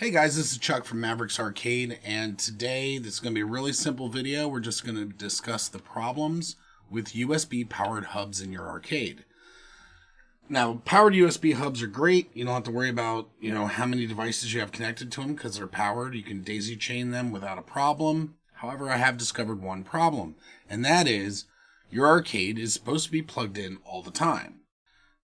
Hey guys, this is Chuck from Maverick's Arcade, and today this is going to be a really simple video. We're just going to discuss the problems with USB powered hubs in your arcade. Now, powered USB hubs are great. You don't have to worry about, how many devices you have connected to them because they're powered. You can daisy chain them without a problem. However, I have discovered one problem, and that is your arcade is supposed to be plugged in all the time.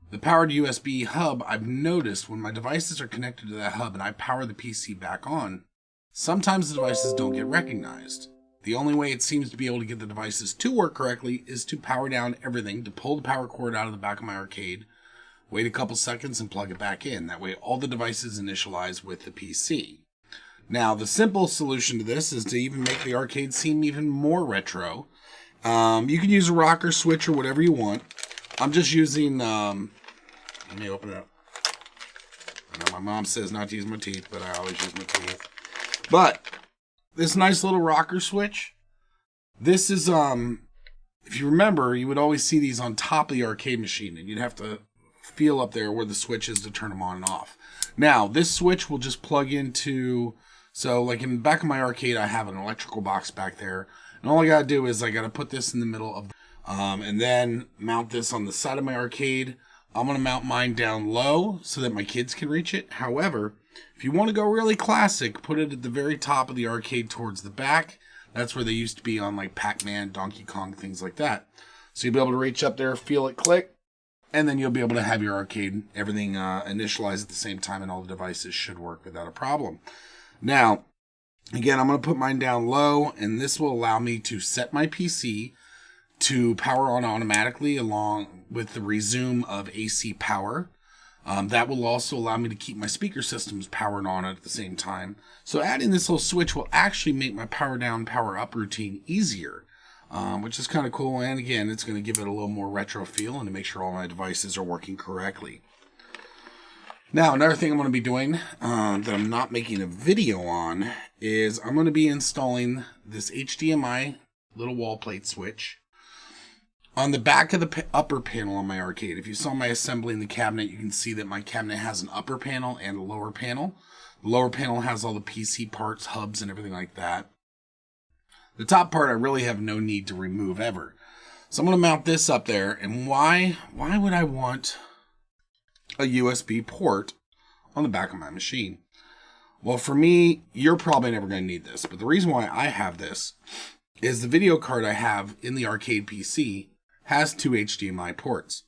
The powered USB hub, I've noticed when my devices are connected to that hub and I power the PC back on, sometimes the devices don't get recognized. The only way it seems to be able to get the devices to work correctly is to power down everything, to pull the power cord out of the back of my arcade, wait a couple seconds and plug it back in. That way all the devices initialize with the PC. Now, the simple solution to this is to even make the arcade seem even more retro. You can use a rocker switch or whatever you want. I'm just using, let me open it up. I know my mom says not to use my teeth, but I always use my teeth. But this nice little rocker switch, this is, if you remember, you would always see these on top of the arcade machine, and you'd have to feel up there where the switch is to turn them on and off. Now, this switch will just plug into, so like in the back of my arcade, I have an electrical box back there, and all I gotta do is I gotta put this in the middle of, and then mount this on the side of my arcade. I'm going to mount mine down low so that my kids can reach it. However, if you want to go really classic, put it at the very top of the arcade towards the back. That's where they used to be on like Pac-Man, Donkey Kong, things like that. So you'll be able to reach up there, feel it click, and then you'll be able to have your arcade, everything initialize at the same time, and all the devices should work without a problem. Now, again, I'm going to put mine down low, and this will allow me to set my PC to power on automatically along with the resume of AC power. That will also allow me to keep my speaker systems powered on at the same time. So adding this little switch will actually make my power down, power up routine easier, which is kind of cool. And again, it's going to give it a little more retro feel and to make sure all my devices are working correctly. Now, another thing I'm going to be doing that I'm not making a video on is I'm going to be installing this HDMI little wall plate switch on the back of the upper panel on my arcade. If you saw my assembly in the cabinet, you can see that my cabinet has an upper panel and a lower panel. The lower panel has all the PC parts, hubs, and everything like that. The top part I really have no need to remove ever. So I'm going to mount this up there. And why would I want a USB port on the back of my machine? Well, for me, you're probably never going to need this. But the reason why I have this is the video card I have in the arcade PC has two HDMI ports.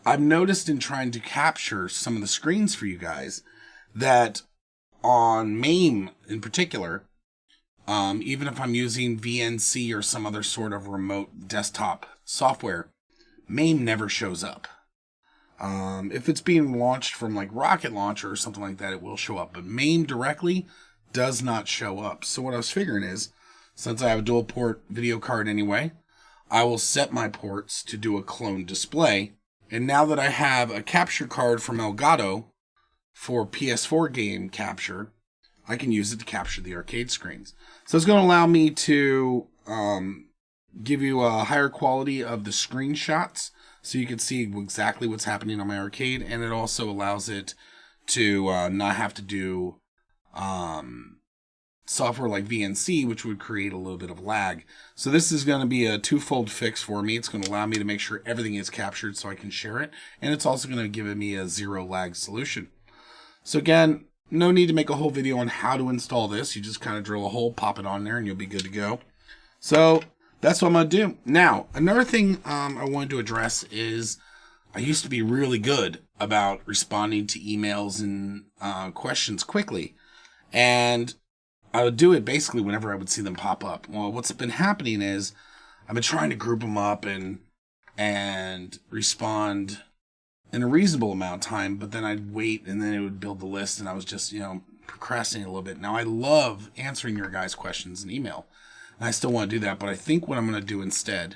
I've noticed in trying to capture some of the screens for you guys that on MAME in particular, even if I'm using VNC or some other sort of remote desktop software, MAME never shows up. If it's being launched from like Rocket Launcher or something like that, it will show up, but MAME directly does not show up. So what I was figuring is, since I have a dual port video card anyway, I will set my ports to do a clone display. And now that I have a capture card from Elgato for PS4 game capture, I can use it to capture the arcade screens. So it's going to allow me to give you a higher quality of the screenshots so you can see exactly what's happening on my arcade. And it also allows it to not have to do software like VNC, which would create a little bit of lag. So this is going to be a twofold fix for me. It's going to allow me to make sure everything is captured so I can share it. And it's also going to give me a zero lag solution. So again, no need to make a whole video on how to install this. You just kind of drill a hole, pop it on there, and you'll be good to go. So that's what I'm going to do. Now, another thing I wanted to address is I used to be really good about responding to emails and questions quickly. And I would do it basically whenever I would see them pop up. Well, what's been happening is I've been trying to group them up and respond in a reasonable amount of time, but then I'd wait and then it would build the list and I was just, procrastinating a little bit. Now I love answering your guys' questions in email and I still want to do that, but I think what I'm going to do instead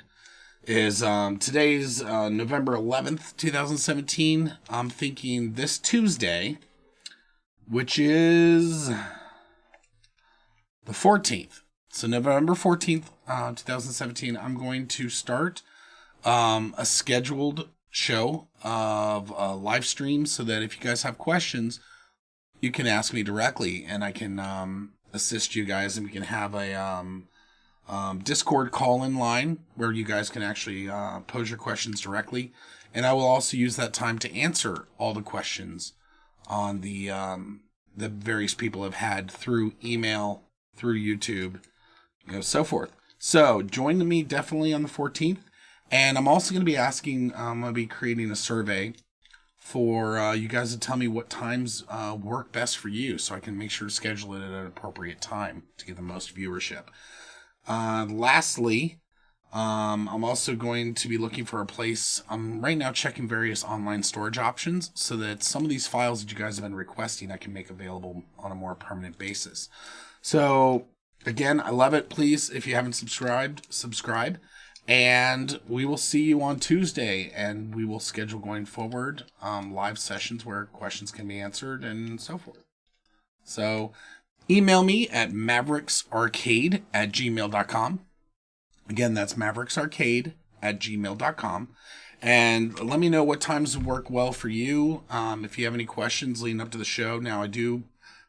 is today's November 11th, 2017. I'm thinking this Tuesday, which is the 14th. So November 14th, 2017, I'm going to start a scheduled show of live streams so that if you guys have questions, you can ask me directly, and I can assist you guys, and we can have a Discord call-in line where you guys can actually pose your questions directly. And I will also use that time to answer all the questions on the various people have had through email, through YouTube, so forth. So join me definitely on the 14th. And I'm also going to be asking, I'm going to be creating a survey for you guys to tell me what times work best for you, so I can make sure to schedule it at an appropriate time to get the most viewership. Lastly, I'm also going to be looking for a place. I'm right now checking various online storage options so that some of these files that you guys have been requesting I can make available on a more permanent basis. So again, I love it. Please, if you haven't subscribe. And we will see you on Tuesday, and we will schedule going forward live sessions where questions can be answered and so forth. So email me at mavericksarcade@gmail.com. Again, that's mavericksarcade@gmail.com. And let me know what times work well for you. If you have any questions leading up to the show. Now, I do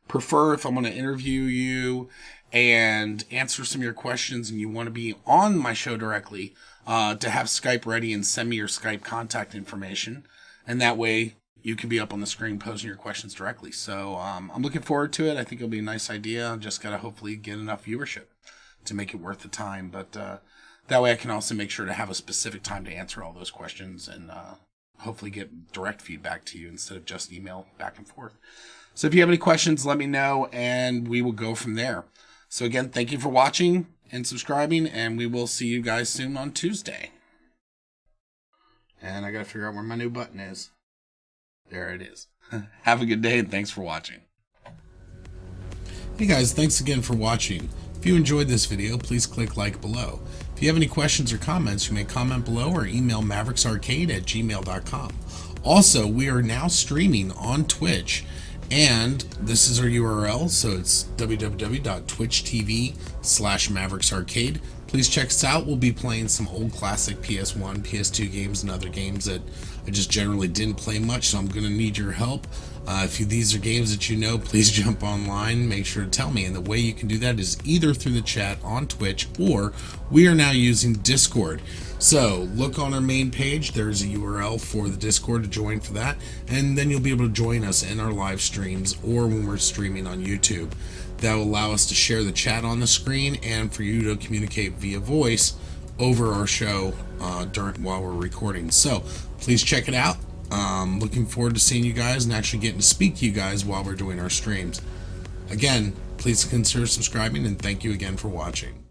prefer, if I'm going to interview you and answer some of your questions and you want to be on my show directly, to have Skype ready and send me your Skype contact information. And that way you can be up on the screen posing your questions directly. So I'm looking forward to it. I think it'll be a nice idea. Just got to hopefully get enough viewership to make it worth the time. But that way I can also make sure to have a specific time to answer all those questions and hopefully get direct feedback to you instead of just email back and forth. So if you have any questions, let me know, and we will go from there. So again, thank you for watching and subscribing, and we will see you guys soon on Tuesday. And I got to figure out where my new button is. There it is. Have a good day, and thanks for watching. Hey guys, thanks again for watching. If you enjoyed this video, please click like below. If you have any questions or comments, you may comment below or email mavericksarcade@gmail.com. Also, we are now streaming on Twitch. And this is our URL, so it's www.twitch.tv/mavericksarcade. Please check us out. We'll be playing some old classic PS1, PS2 games and other games that I just generally didn't play much, so I'm going to need your help. If these are games that you know, please jump online. Make sure to tell me. And the way you can do that is either through the chat on Twitch, or we are now using Discord. So look on our main page. There's a URL for the Discord to join for that. And then you'll be able to join us in our live streams or when we're streaming on YouTube. That will allow us to share the chat on the screen and for you to communicate via voice over our show while we're recording. So please check it out. Looking forward to seeing you guys and actually getting to speak to you guys while we're doing our streams. Again, please consider subscribing, and thank you again for watching.